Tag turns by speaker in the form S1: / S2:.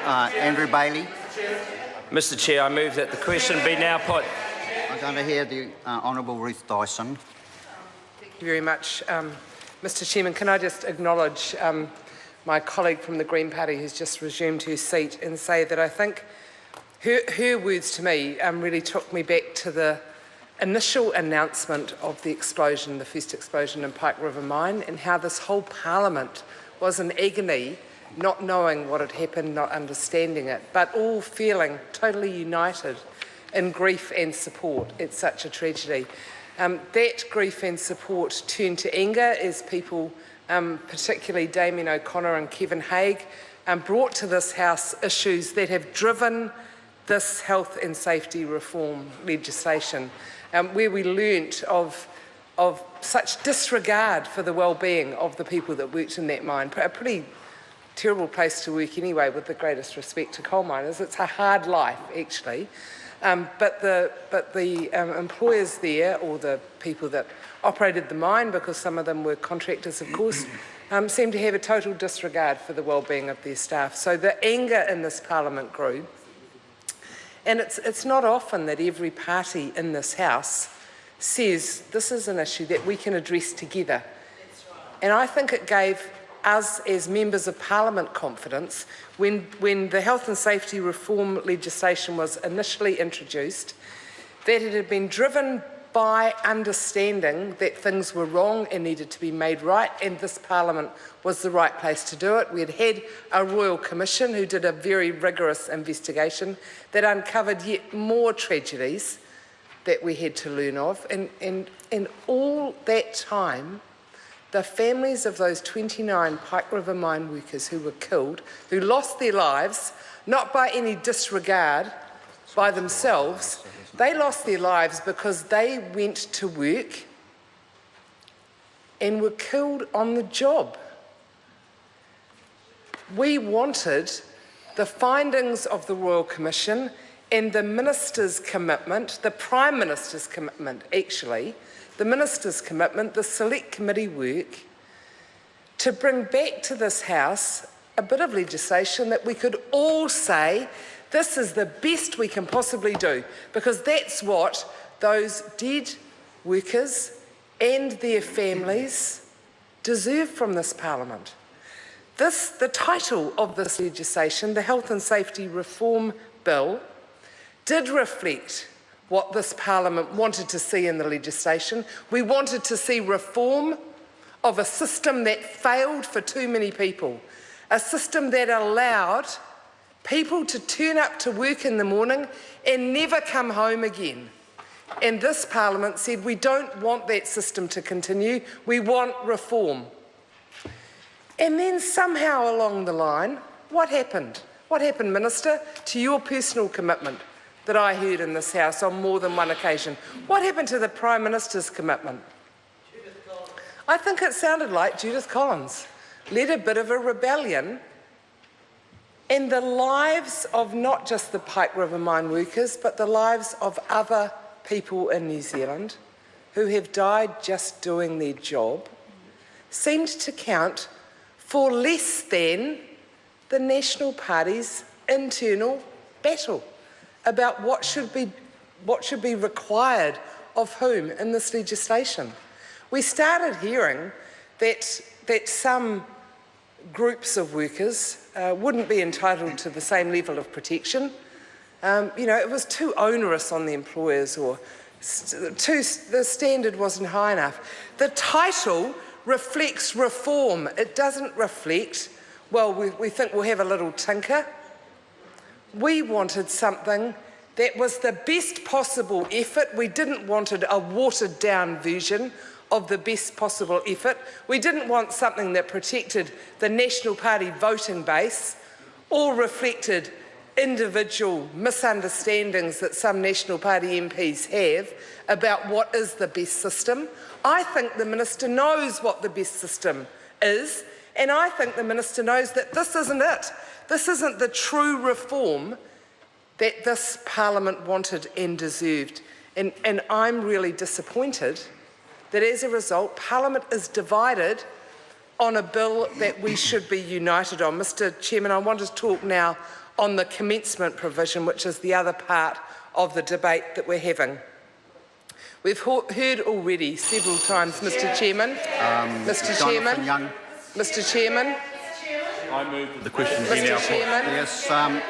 S1: Andrew Bailey.
S2: Mr Chair, I move that the question be now put.
S1: I'm going to hear the Honourable Ruth Dyson.
S3: Thank you very much, Mr Chairman. Can I just acknowledge my colleague from the Green Party who's just resumed her seat and say that I think her words to me really took me back to the initial announcement of the explosion, the first explosion in Pike River Mine, and how this whole Parliament was in agony, not knowing what had happened, not understanding it, but all feeling totally united in grief and support at such a tragedy. That grief and support turned to anger as people, particularly Damien O'Connor and Kevin Haigh, brought to this House issues that have driven this health and safety reform legislation, where we learnt of such disregard for the well-being of the people that worked in that mine. A pretty terrible place to work anyway, with the greatest respect to coal miners. It's a hard life, actually. But the employers there, or the people that operated the mine, because some of them were contractors, of course, seemed to have a total disregard for the well-being of their staff. So the anger in this Parliament grew. And it's not often that every party in this House says this is an issue that we can address together. And I think it gave us as members of Parliament confidence when the health and safety reform legislation was initially introduced, that it had been driven by understanding that things were wrong and needed to be made right, and this Parliament was the right place to do it. We had had a Royal Commission who did a very rigorous investigation that uncovered yet more tragedies that we had to learn of, and all that time, the families of those 29 Pike River mine workers who were killed, who lost their lives, not by any disregard by themselves, they lost their lives because they went to work and were killed on the job. We wanted the findings of the Royal Commission and the Minister's commitment, the Prime Minister's commitment actually, the Minister's commitment, the Select Committee work, to bring back to this House a bit of legislation that we could all say, this is the best we can possibly do, because that's what those dead workers and their families deserve from this Parliament. The title of this legislation, the Health and Safety Reform Bill, did reflect what this Parliament wanted to see in the legislation. We wanted to see reform of a system that failed for too many people, a system that allowed people to turn up to work in the morning and never come home again. And this Parliament said, we don't want that system to continue, we want reform. And then somehow along the line, what happened? What happened, Minister, to your personal commitment that I heard in this House on more than one occasion? What happened to the Prime Minister's commitment? I think it sounded like Judith Collins led a bit of a rebellion, and the lives of not just the Pike River mine workers, but the lives of other people in New Zealand who have died just doing their job seemed to count for less than the National Party's internal battle about what should be required of whom in this legislation. We started hearing that some groups of workers wouldn't be entitled to the same level of protection. It was too onerous on the employers, or the standard wasn't high enough. The title reflects reform. It doesn't reflect, well, we think we'll have a little tinker. We wanted something that was the best possible effort. We didn't want a watered down version of the best possible effort. We didn't want something that protected the National Party voting base or reflected individual misunderstandings that some National Party MPs have about what is the best system. I think the Minister knows what the best system is, and I think the Minister knows that this isn't it. This isn't the true reform that this Parliament wanted and deserved. And I'm really disappointed that as a result, Parliament is divided on a bill that we should be united on. Mr Chairman, I want to talk now on the commencement provision, which is the other part of the debate that we're having. We've heard already several times, Mr Chairman. Mr Chairman.
S1: Young.
S3: Mr Chairman.
S4: I move that the question be now
S3: Mr Chairman.
S1: Yes.